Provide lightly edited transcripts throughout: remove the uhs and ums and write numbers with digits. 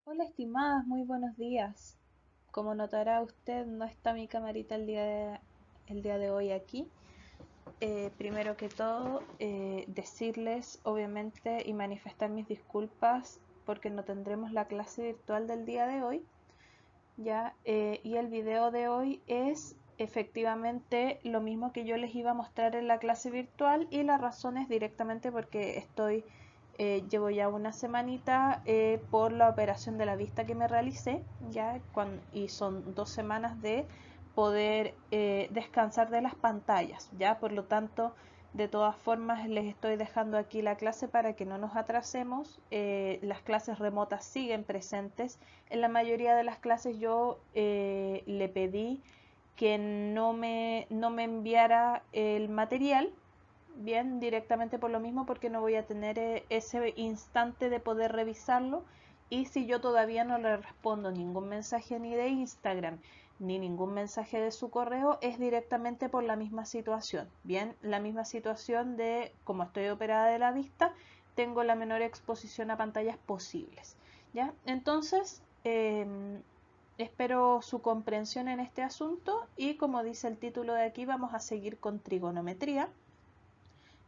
Hola estimadas, muy buenos días. Como notará usted, no está mi camarita el día de hoy aquí. Primero que todo, decirles obviamente y manifestar mis disculpas porque no tendremos la clase virtual del día de hoy. Y el video de hoy es efectivamente lo mismo que yo les iba a mostrar en la clase virtual y la razón es directamente porque llevo ya una semanita por la operación de la vista que me realicé, y son 2 semanas de poder descansar de las pantallas, ya, por lo tanto, de todas formas les estoy dejando aquí la clase para que no nos atrasemos. Las clases remotas siguen presentes. En la mayoría de las clases yo le pedí que no me enviara el material, bien, directamente por lo mismo, porque no voy a tener ese instante de poder revisarlo. Y si yo todavía no le respondo ningún mensaje ni de Instagram ni ningún mensaje de su correo, es directamente por la misma situación. Bien, la misma situación de como estoy operada de la vista, tengo la menor exposición a pantallas posibles. ¿Ya? Entonces, espero su comprensión en este asunto y como dice el título de aquí, vamos a seguir con trigonometría.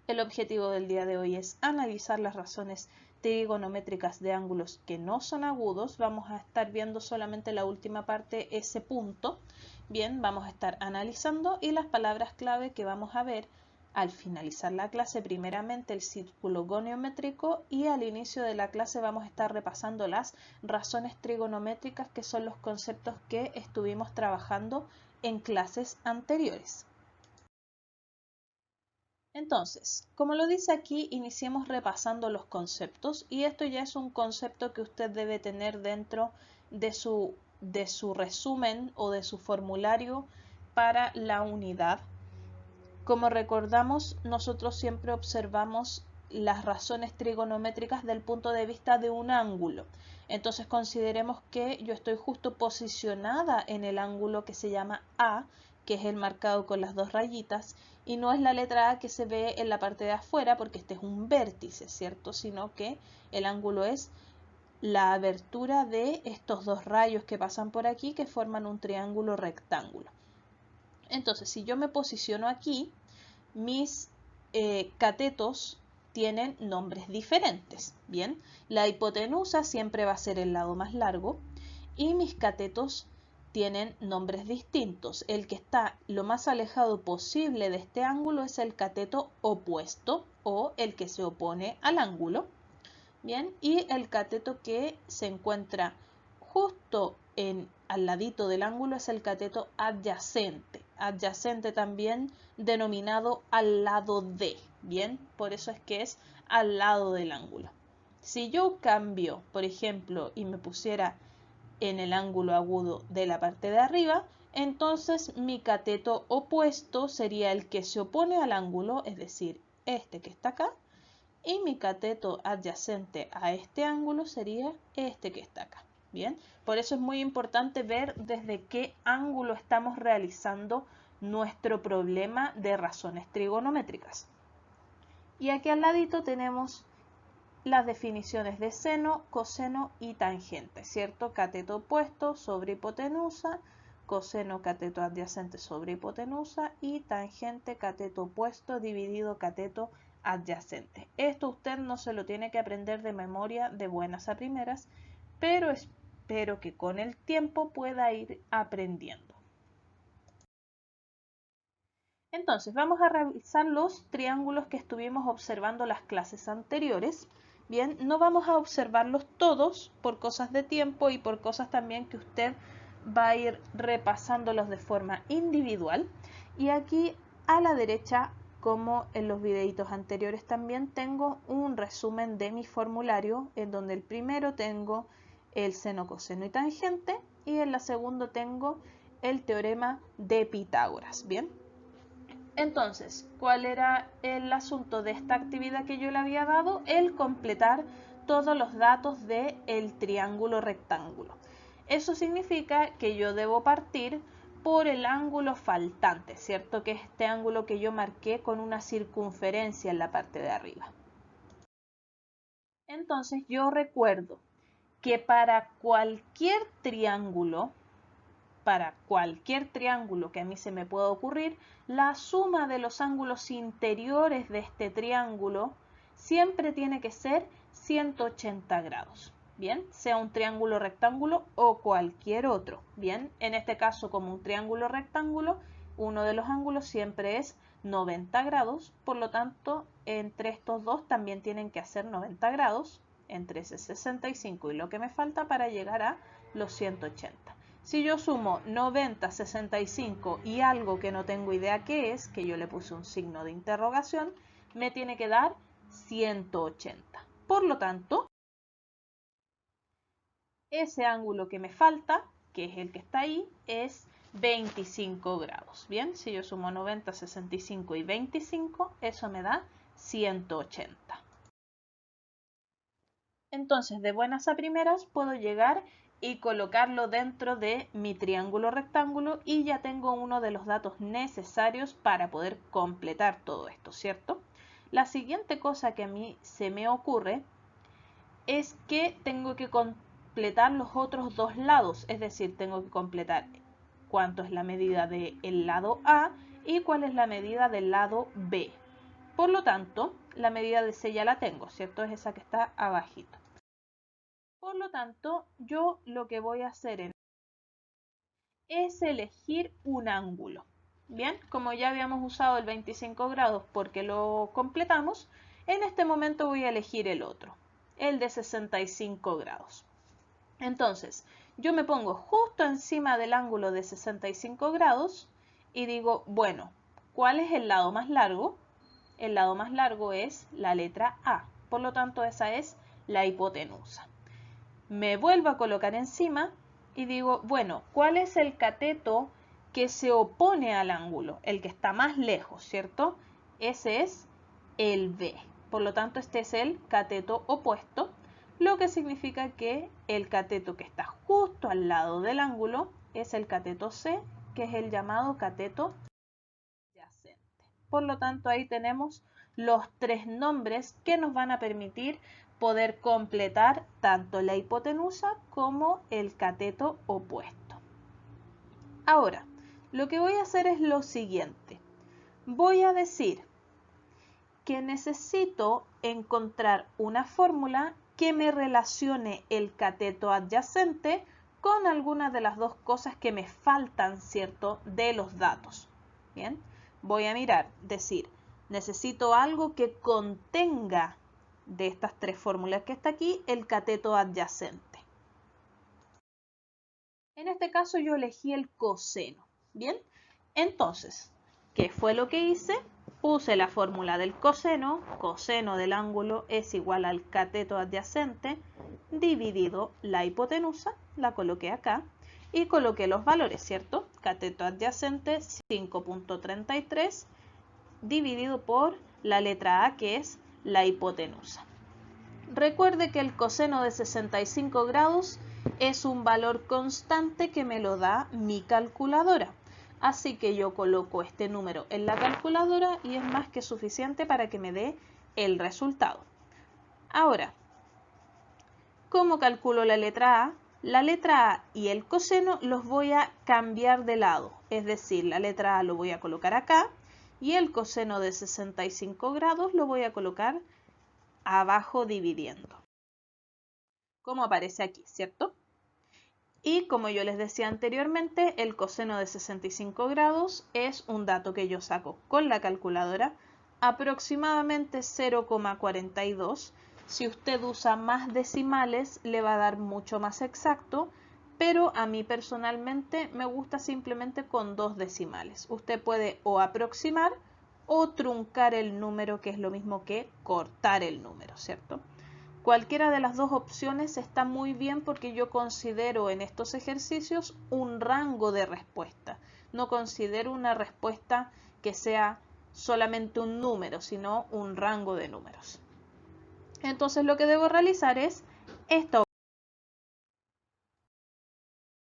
El objetivo del día de hoy es analizar las razones trigonométricas de ángulos que no son agudos. Vamos a estar viendo solamente la última parte, ese punto. Bien, vamos a estar analizando y las palabras clave que vamos a ver al finalizar la clase, primeramente el círculo goniométrico y al inicio de la clase vamos a estar repasando las razones trigonométricas, que son los conceptos que estuvimos trabajando en clases anteriores. Entonces, como lo dice aquí, iniciemos repasando los conceptos y esto ya es un concepto que usted debe tener dentro de su resumen o de su formulario para la unidad. Como recordamos, nosotros siempre observamos las razones trigonométricas del punto de vista de un ángulo. Entonces consideremos que yo estoy justo posicionada en el ángulo que se llama A, que es el marcado con las dos rayitas, y no es la letra A que se ve en la parte de afuera, porque este es un vértice, ¿cierto? Sino que el ángulo es la abertura de estos dos rayos que pasan por aquí, que forman un triángulo rectángulo. Entonces, si yo me posiciono aquí, mis catetos tienen nombres diferentes. Bien, la hipotenusa siempre va a ser el lado más largo y mis catetos tienen nombres distintos. El que está lo más alejado posible de este ángulo es el cateto opuesto o el que se opone al ángulo. Bien, y el cateto que se encuentra justo al ladito del ángulo es el cateto adyacente. Adyacente también denominado al lado de. Bien, por eso es que es al lado del ángulo. Si yo cambio, por ejemplo, y me pusiera en el ángulo agudo de la parte de arriba, entonces mi cateto opuesto sería el que se opone al ángulo, es decir, este que está acá, y mi cateto adyacente a este ángulo sería este que está acá. Bien, por eso es muy importante ver desde qué ángulo estamos realizando nuestro problema de razones trigonométricas. Y aquí al ladito tenemos las definiciones de seno, coseno y tangente, ¿cierto? Cateto opuesto sobre hipotenusa, coseno cateto adyacente sobre hipotenusa y tangente cateto opuesto dividido cateto adyacente. Esto usted no se lo tiene que aprender de memoria de buenas a primeras, pero espero que con el tiempo pueda ir aprendiendo. Entonces, vamos a revisar los triángulos que estuvimos observando las clases anteriores. Bien, no vamos a observarlos todos por cosas de tiempo y por cosas también que usted va a ir repasándolos de forma individual. Y aquí a la derecha, como en los videitos anteriores también, tengo un resumen de mi formulario en donde el primero tengo el seno, coseno y tangente y en la segunda tengo el teorema de Pitágoras. Bien. Entonces, ¿cuál era el asunto de esta actividad que yo le había dado? El completar todos los datos del triángulo rectángulo. Eso significa que yo debo partir por el ángulo faltante, ¿cierto? Que es este ángulo que yo marqué con una circunferencia en la parte de arriba. Entonces yo recuerdo que para cualquier triángulo que a mí se me pueda ocurrir, la suma de los ángulos interiores de este triángulo siempre tiene que ser 180 grados. Bien, sea un triángulo rectángulo o cualquier otro. Bien, en este caso como un triángulo rectángulo, uno de los ángulos siempre es 90 grados, por lo tanto, entre estos dos también tienen que hacer 90 grados, entre ese 65 y lo que me falta para llegar a los 180. Si yo sumo 90, 65 y algo que no tengo idea qué es, que yo le puse un signo de interrogación, me tiene que dar 180. Por lo tanto, ese ángulo que me falta, que es el que está ahí, es 25 grados. Bien, si yo sumo 90, 65 y 25, eso me da 180. Entonces, de buenas a primeras, puedo llegar y colocarlo dentro de mi triángulo rectángulo y ya tengo uno de los datos necesarios para poder completar todo esto, ¿cierto? La siguiente cosa que a mí se me ocurre es que tengo que completar los otros dos lados, es decir, tengo que completar cuánto es la medida del lado A y cuál es la medida del lado B. Por lo tanto, la medida de C ya la tengo, ¿cierto? Es esa que está abajito. Por lo tanto, yo lo que voy a hacer es elegir un ángulo. Bien, como ya habíamos usado el 25 grados porque lo completamos, en este momento voy a elegir el otro, el de 65 grados. Entonces, yo me pongo justo encima del ángulo de 65 grados y digo, bueno, ¿cuál es el lado más largo? El lado más largo es la letra A, por lo tanto esa es la hipotenusa. Me vuelvo a colocar encima y digo, bueno, ¿cuál es el cateto que se opone al ángulo? El que está más lejos, ¿cierto? Ese es el B. Por lo tanto, este es el cateto opuesto, lo que significa que el cateto que está justo al lado del ángulo es el cateto C, que es el llamado cateto adyacente. Por lo tanto, ahí tenemos los tres nombres que nos van a permitir poder completar tanto la hipotenusa como el cateto opuesto. Ahora, lo que voy a hacer es lo siguiente. Voy a decir que necesito encontrar una fórmula que me relacione el cateto adyacente con alguna de las dos cosas que me faltan, ¿cierto?, de los datos. Bien, voy a mirar, decir, necesito algo que contenga de estas tres fórmulas que está aquí el cateto adyacente. En este caso yo elegí el coseno. Bien, entonces, ¿qué fue lo que hice? Puse la fórmula del coseno, coseno del ángulo es igual al cateto adyacente, dividido la hipotenusa, la coloqué acá, y coloqué los valores, ¿cierto? Cateto adyacente 5.33 dividido por la letra A, que es la hipotenusa. Recuerde que el coseno de 65 grados es un valor constante que me lo da mi calculadora. Así que yo coloco este número en la calculadora y es más que suficiente para que me dé el resultado. Ahora, ¿cómo calculo la letra A? La letra A y el coseno los voy a cambiar de lado. Es decir, la letra A lo voy a colocar acá y el coseno de 65 grados lo voy a colocar abajo dividiendo. Como aparece aquí, ¿cierto? Y como yo les decía anteriormente, el coseno de 65 grados es un dato que yo saco con la calculadora, aproximadamente 0,42. Si usted usa más decimales, le va a dar mucho más exacto, pero a mí personalmente me gusta simplemente con 2 decimales. Usted puede o aproximar o truncar el número, que es lo mismo que cortar el número, ¿cierto? Cualquiera de las dos opciones está muy bien porque yo considero en estos ejercicios un rango de respuesta. No considero una respuesta que sea solamente un número, sino un rango de números. Entonces lo que debo realizar es esta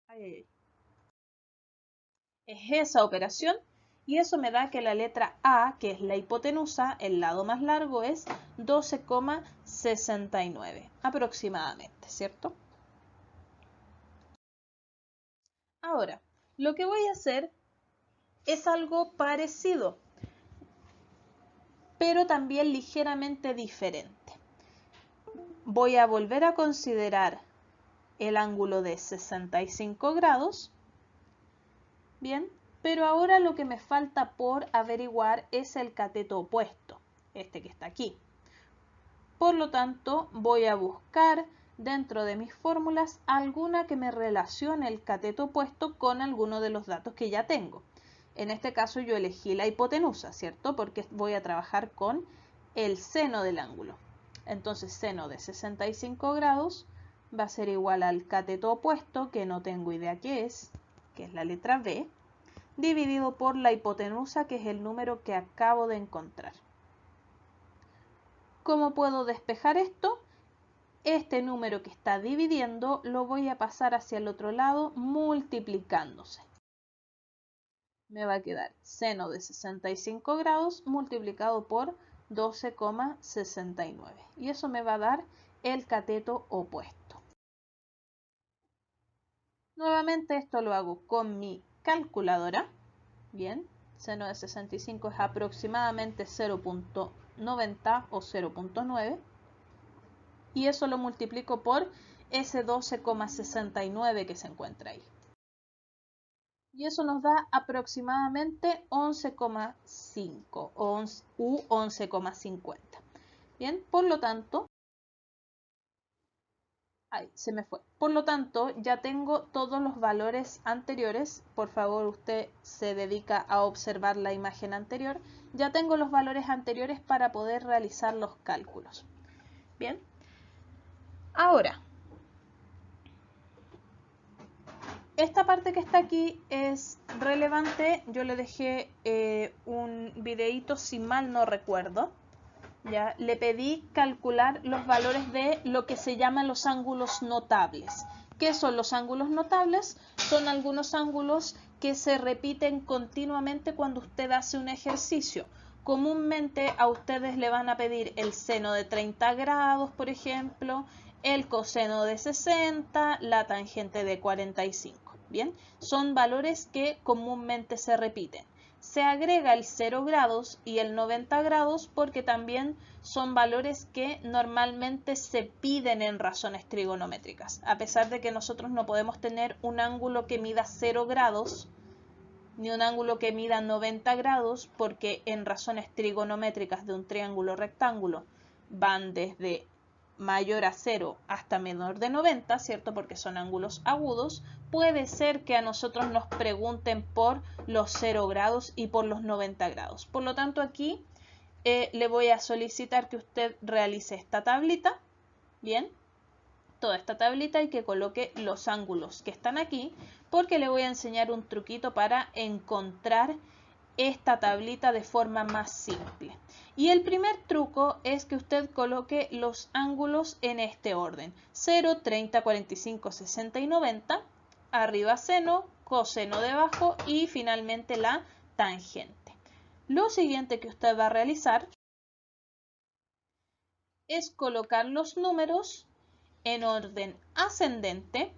operación. Es esa operación y eso me da que la letra A, que es la hipotenusa, el lado más largo es 12,69 aproximadamente, ¿cierto? Ahora, lo que voy a hacer es algo parecido, pero también ligeramente diferente. Voy a volver a considerar el ángulo de 65 grados, bien, pero ahora lo que me falta por averiguar es el cateto opuesto, este que está aquí. Por lo tanto, voy a buscar dentro de mis fórmulas alguna que me relacione el cateto opuesto con alguno de los datos que ya tengo. En este caso yo elegí la hipotenusa, ¿cierto? Porque voy a trabajar con el seno del ángulo. Entonces, seno de 65 grados va a ser igual al cateto opuesto, que no tengo idea qué es, que es la letra B, dividido por la hipotenusa, que es el número que acabo de encontrar. ¿Cómo puedo despejar esto? Este número que está dividiendo lo voy a pasar hacia el otro lado multiplicándose. Me va a quedar seno de 65 grados multiplicado por 12,69. Y eso me va a dar el cateto opuesto. Nuevamente esto lo hago con mi calculadora. Bien, seno de 65 es aproximadamente 0.90 o 0.9. Y eso lo multiplico por ese 12,69 que se encuentra ahí. Y eso nos da aproximadamente 11,5 u 11,50. Bien, por lo tanto, ahí se me fue. Por lo tanto, ya tengo todos los valores anteriores. Por favor, usted se dedica a observar la imagen anterior. Ya tengo los valores anteriores para poder realizar los cálculos. Bien. Ahora, esta parte que está aquí es relevante. Yo le dejé un videíto, si mal no recuerdo. ¿Ya? Le pedí calcular los valores de lo que se llaman los ángulos notables. ¿Qué son los ángulos notables? Son algunos ángulos que se repiten continuamente cuando usted hace un ejercicio. Comúnmente a ustedes le van a pedir el seno de 30 grados, por ejemplo, el coseno de 60, la tangente de 45. Bien, son valores que comúnmente se repiten. Se agrega el 0 grados y el 90 grados porque también son valores que normalmente se piden en razones trigonométricas. A pesar de que nosotros no podemos tener un ángulo que mida 0 grados ni un ángulo que mida 90 grados, porque en razones trigonométricas de un triángulo rectángulo van desde mayor a 0 hasta menor de 90, ¿cierto? Porque son ángulos agudos. Puede ser que a nosotros nos pregunten por los 0 grados y por los 90 grados. Por lo tanto, aquí le voy a solicitar que usted realice esta tablita, ¿bien? Toda esta tablita y que coloque los ángulos que están aquí, porque le voy a enseñar un truquito para encontrar esta tablita de forma más simple. Y el primer truco es que usted coloque los ángulos en este orden: 0, 30, 45, 60 y 90, arriba seno, coseno debajo y finalmente la tangente. Lo siguiente que usted va a realizar es colocar los números en orden ascendente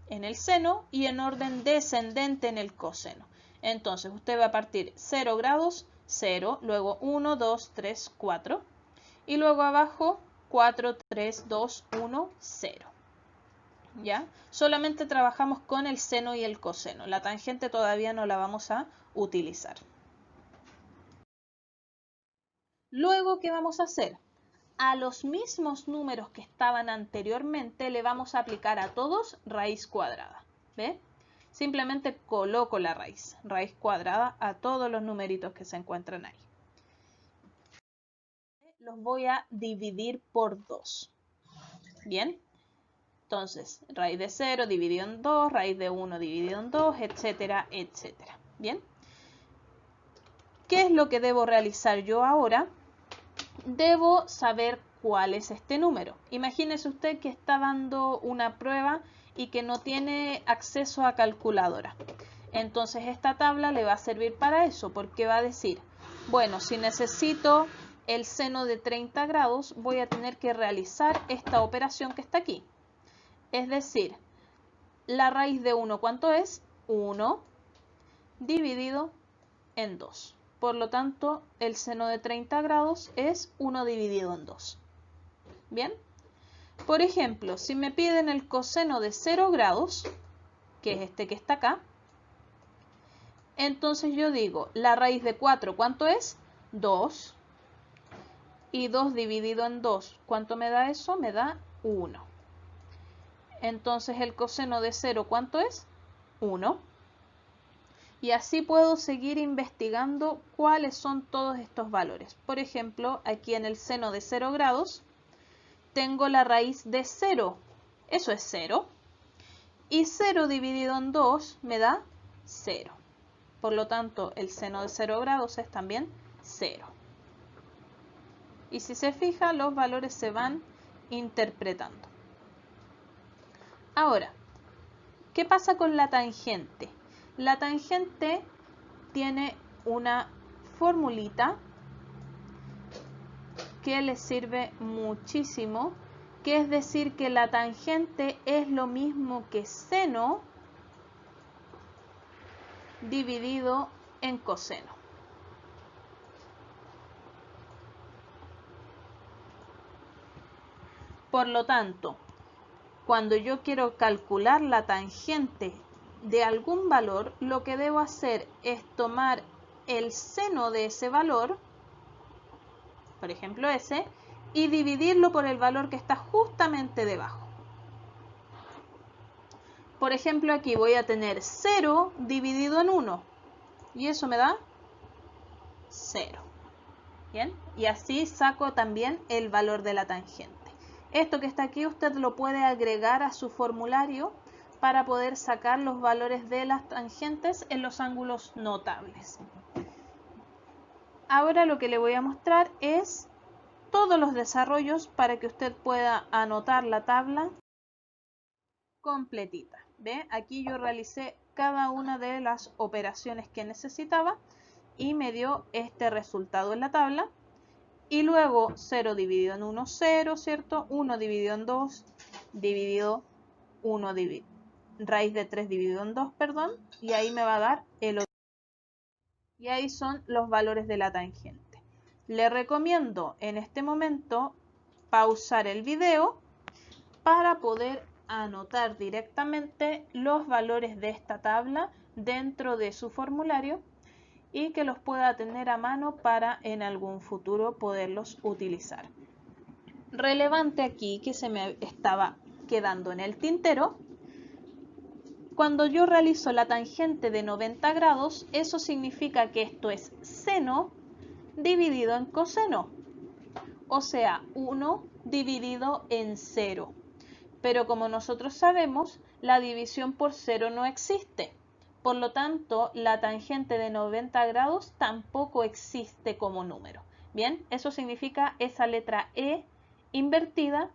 en el seno y en orden descendente en el coseno. Entonces usted va a partir 0 grados, 0, luego 1, 2, 3, 4 y luego abajo 4, 3, 2, 1, 0. ¿Ya? Solamente trabajamos con el seno y el coseno. La tangente todavía no la vamos a utilizar. Luego, ¿qué vamos a hacer? A los mismos números que estaban anteriormente le vamos a aplicar a todos raíz cuadrada. ¿Ve? Simplemente coloco la raíz cuadrada a todos los numeritos que se encuentran ahí. Los voy a dividir por 2. Bien. Entonces, raíz de 0 dividido en 2, raíz de 1 dividido en 2, etcétera, etcétera. Bien. ¿Qué es lo que debo realizar yo ahora? Debo saber cuál es este número. Imagínese usted que está dando una prueba y que no tiene acceso a calculadora. Entonces esta tabla le va a servir para eso, porque va a decir, bueno, si necesito el seno de 30 grados, voy a tener que realizar esta operación que está aquí. Es decir, la raíz de 1, ¿cuánto es? 1 dividido en 2. Por lo tanto, el seno de 30 grados es 1 dividido en 2. ¿Bien? Por ejemplo, si me piden el coseno de 0 grados, que es este que está acá, entonces yo digo, la raíz de 4, ¿cuánto es? 2. Y 2 dividido en 2, ¿cuánto me da eso? Me da 1. Entonces el coseno de 0, ¿cuánto es? 1. Y así puedo seguir investigando cuáles son todos estos valores. Por ejemplo, aquí en el seno de 0 grados, tengo la raíz de 0. Eso es 0. Y 0 dividido en 2 me da 0. Por lo tanto, el seno de 0 grados es también 0. Y si se fija, los valores se van interpretando. Ahora, ¿qué pasa con la tangente? La tangente tiene una formulita que le sirve muchísimo, que es decir que la tangente es lo mismo que seno dividido en coseno. Por lo tanto, cuando yo quiero calcular la tangente de algún valor, lo que debo hacer es tomar el seno de ese valor, por ejemplo ese, y dividirlo por el valor que está justamente debajo. Por ejemplo, aquí voy a tener 0 dividido en 1, y eso me da 0. ¿Bien? Y así saco también el valor de la tangente. Esto que está aquí usted lo puede agregar a su formulario para poder sacar los valores de las tangentes en los ángulos notables. Ahora lo que le voy a mostrar es todos los desarrollos para que usted pueda anotar la tabla completita. ¿Ve? Aquí yo realicé cada una de las operaciones que necesitaba y me dio este resultado en la tabla. Y luego 0 dividido en 1, 0, ¿cierto? 1 dividido en 2, dividido 1, raíz de 3 dividido en 2, perdón. Y ahí me va a dar el otro. Y ahí son los valores de la tangente. Le recomiendo en este momento pausar el video para poder anotar directamente los valores de esta tabla dentro de su formulario y que los pueda tener a mano para en algún futuro poderlos utilizar. Relevante aquí que se me estaba quedando en el tintero, cuando yo realizo la tangente de 90 grados, eso significa que esto es seno dividido en coseno, o sea, 1 dividido en 0. Pero como nosotros sabemos, la división por 0 no existe. Por lo tanto, la tangente de 90 grados tampoco existe como número. Bien, eso significa esa letra E invertida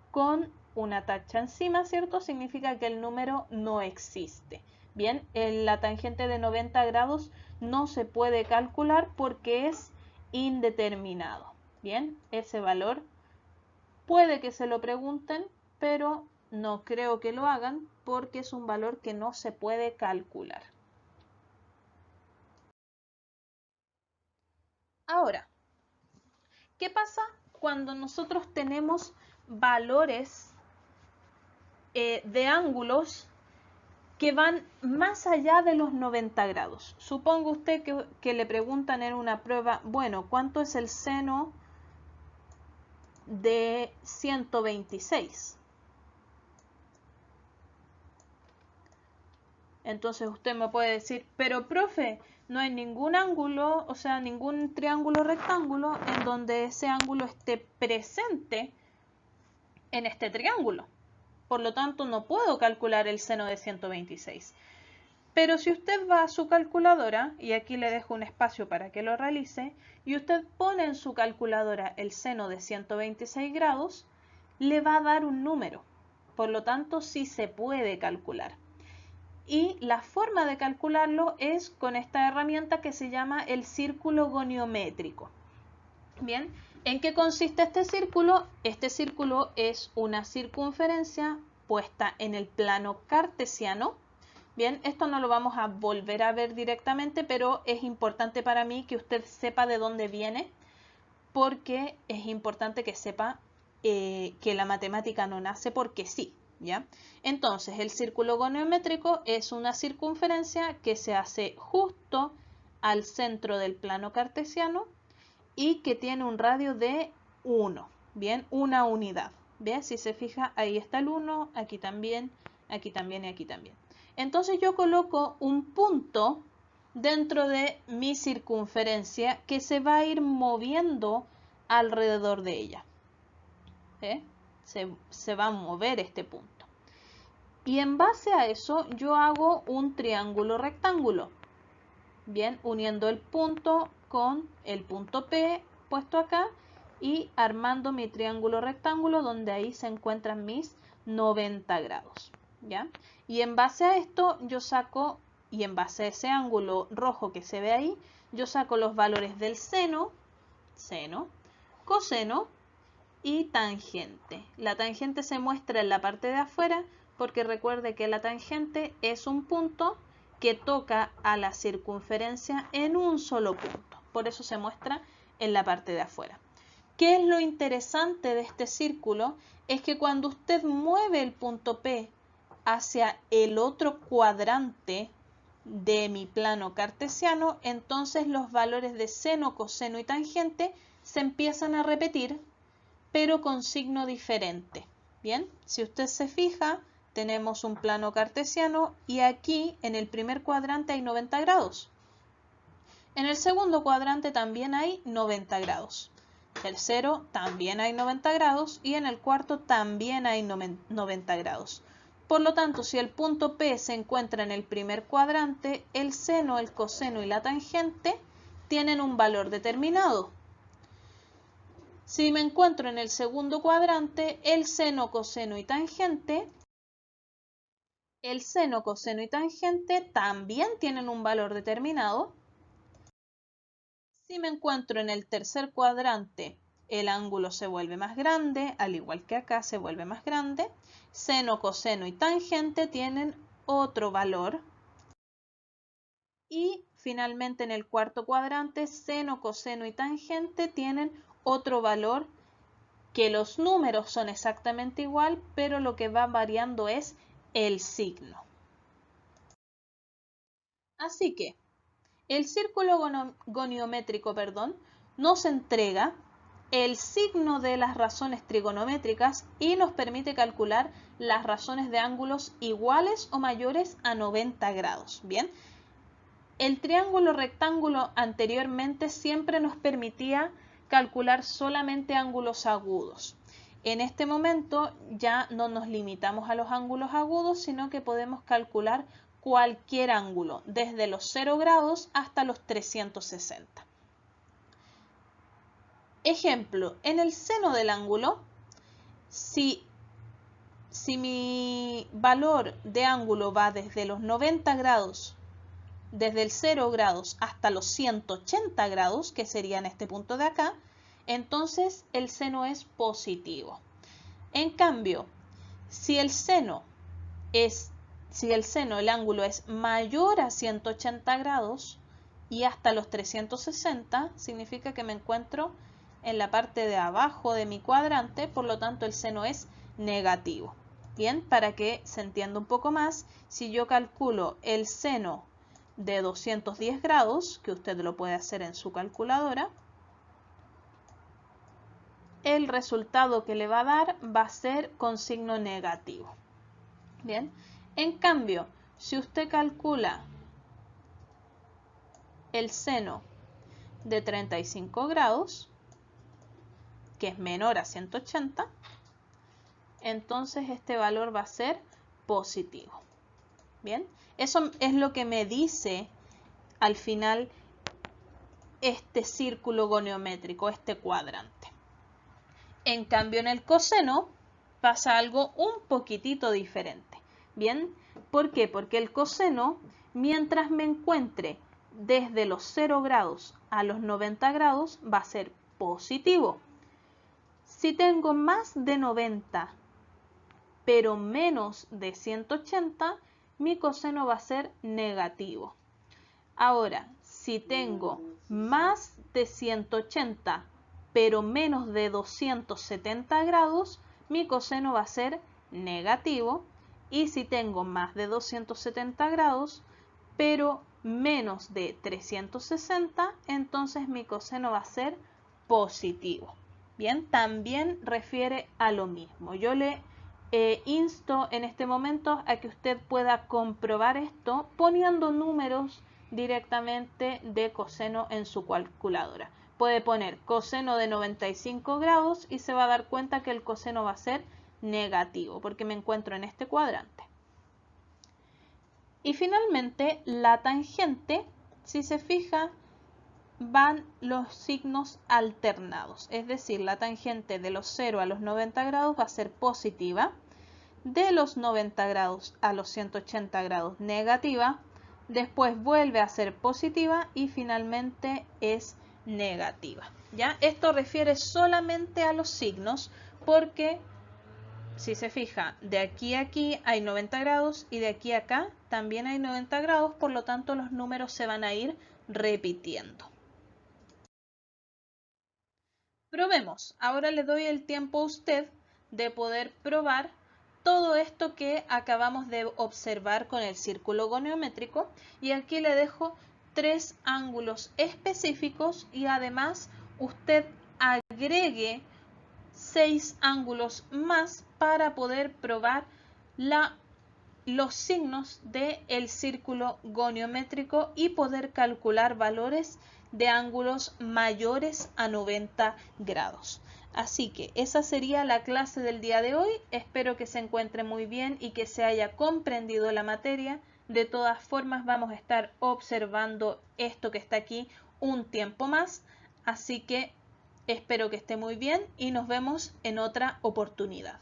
con una tacha encima, ¿cierto? Significa que el número no existe. Bien, la tangente de 90 grados no se puede calcular porque es indeterminado. Bien, ese valor puede que se lo pregunten, pero no creo que lo hagan porque es un valor que no se puede calcular. Ahora, ¿qué pasa cuando nosotros tenemos valores de ángulos que van más allá de los 90 grados? Suponga usted que le preguntan en una prueba, bueno, ¿cuánto es el seno de 126? Entonces usted me puede decir, pero profe, no hay ningún ángulo, o sea, ningún triángulo rectángulo en donde ese ángulo esté presente en este triángulo. Por lo tanto, no puedo calcular el seno de 126. Pero si usted va a su calculadora, y aquí le dejo un espacio para que lo realice, y usted pone en su calculadora el seno de 126 grados, le va a dar un número. Por lo tanto, sí se puede calcular. Y la forma de calcularlo es con esta herramienta que se llama el círculo goniométrico. Bien, ¿en qué consiste este círculo? Este círculo es una circunferencia puesta en el plano cartesiano. Bien, esto no lo vamos a volver a ver directamente, pero es importante para mí que usted sepa de dónde viene, porque es importante que sepa que la matemática no nace porque sí, ¿ya? Entonces, el círculo goniométrico es una circunferencia que se hace justo al centro del plano cartesiano y que tiene un radio de 1, ¿bien? Una unidad, ¿bien? Si se fija, ahí está el 1, aquí también y aquí también. Entonces yo coloco un punto dentro de mi circunferencia que se va a ir moviendo alrededor de ella. Se va a mover este punto. Y en base a eso yo hago un triángulo rectángulo. Bien, uniendo el punto con el punto P puesto acá y armando mi triángulo rectángulo donde ahí se encuentran mis 90 grados. ¿Ya? Y en base a esto yo saco, y en base a ese ángulo rojo que se ve ahí, yo saco los valores del seno, coseno y tangente. La tangente se muestra en la parte de afuera porque recuerde que la tangente es un punto que toca a la circunferencia en un solo punto. Por eso se muestra en la parte de afuera. ¿Qué es lo interesante de este círculo? Es que cuando usted mueve el punto P hacia el otro cuadrante de mi plano cartesiano, entonces los valores de seno, coseno y tangente se empiezan a repetir, pero con signo diferente. Bien, si usted se fija, tenemos un plano cartesiano y aquí en el primer cuadrante hay 90 grados. En el segundo cuadrante también hay 90 grados. Tercero también hay 90 grados y en el cuarto también hay 90 grados. Por lo tanto, si el punto P se encuentra en el primer cuadrante, el seno, el coseno y la tangente tienen un valor determinado. Si me encuentro en el segundo cuadrante, el seno, coseno y tangente también tienen un valor determinado. Si me encuentro en el tercer cuadrante, el ángulo se vuelve más grande, al igual que acá se vuelve más grande. Seno, coseno y tangente tienen otro valor. Y finalmente en el cuarto cuadrante, seno, coseno y tangente tienen otro valor, que los números son exactamente igual, pero lo que va variando es el signo. Así que el círculo goniométrico, nos entrega el signo de las razones trigonométricas y nos permite calcular las razones de ángulos iguales o mayores a 90 grados. Bien, el triángulo rectángulo anteriormente siempre nos permitía calcular solamente ángulos agudos. En este momento ya no nos limitamos a los ángulos agudos, sino que podemos calcular cualquier ángulo, desde los 0 grados hasta los 360. Ejemplo, en el seno del ángulo, si mi valor de ángulo va desde los 90 grados, desde el 0 grados hasta los 180 grados, que sería en este punto de acá, entonces el seno es positivo. En cambio, si el el ángulo es mayor a 180 grados y hasta los 360, significa que me encuentro en la parte de abajo de mi cuadrante, por lo tanto el seno es negativo. Bien, para que se entienda un poco más, si yo calculo el seno de 210 grados, que usted lo puede hacer en su calculadora, el resultado que le va a dar va a ser con signo negativo. Bien, en cambio, si usted calcula el seno de 35 grados, que es menor a 180, entonces este valor va a ser positivo. Bien, eso es lo que me dice al final este círculo goniométrico, este cuadrante. En cambio, en el coseno pasa algo un poquitito diferente. Bien, ¿por qué? Porque el coseno, mientras me encuentre desde los 0 grados a los 90 grados, va a ser positivo. Si tengo más de 90 pero menos de 180, mi coseno va a ser negativo. Ahora, si tengo más de 180, pero menos de 270 grados, mi coseno va a ser negativo. Y si tengo más de 270 grados, pero menos de 360, entonces mi coseno va a ser positivo. Bien, también refiere a lo mismo. Yo le insto en este momento a que usted pueda comprobar esto poniendo números directamente de coseno en su calculadora. Puede poner coseno de 95 grados y se va a dar cuenta que el coseno va a ser negativo porque me encuentro en este cuadrante. Y finalmente la tangente, si se fija, van los signos alternados, es decir, la tangente de los 0 a los 90 grados va a ser positiva, de los 90 grados a los 180 grados negativa, después vuelve a ser positiva y finalmente es negativa. ¿Ya? Esto refiere solamente a los signos porque si se fija, de aquí a aquí hay 90 grados y de aquí a acá también hay 90 grados, por lo tanto los números se van a ir repitiendo. Probemos. Ahora le doy el tiempo a usted de poder probar todo esto que acabamos de observar con el círculo goniométrico y aquí le dejo 3 ángulos específicos y además usted agregue 6 ángulos más para poder probar los signos del círculo goniométrico y poder calcular valores de ángulos mayores a 90 grados. Así que esa sería la clase del día de hoy. Espero que se encuentre muy bien y que se haya comprendido la materia. De todas formas vamos a estar observando esto que está aquí un tiempo más. Así que espero que esté muy bien y nos vemos en otra oportunidad.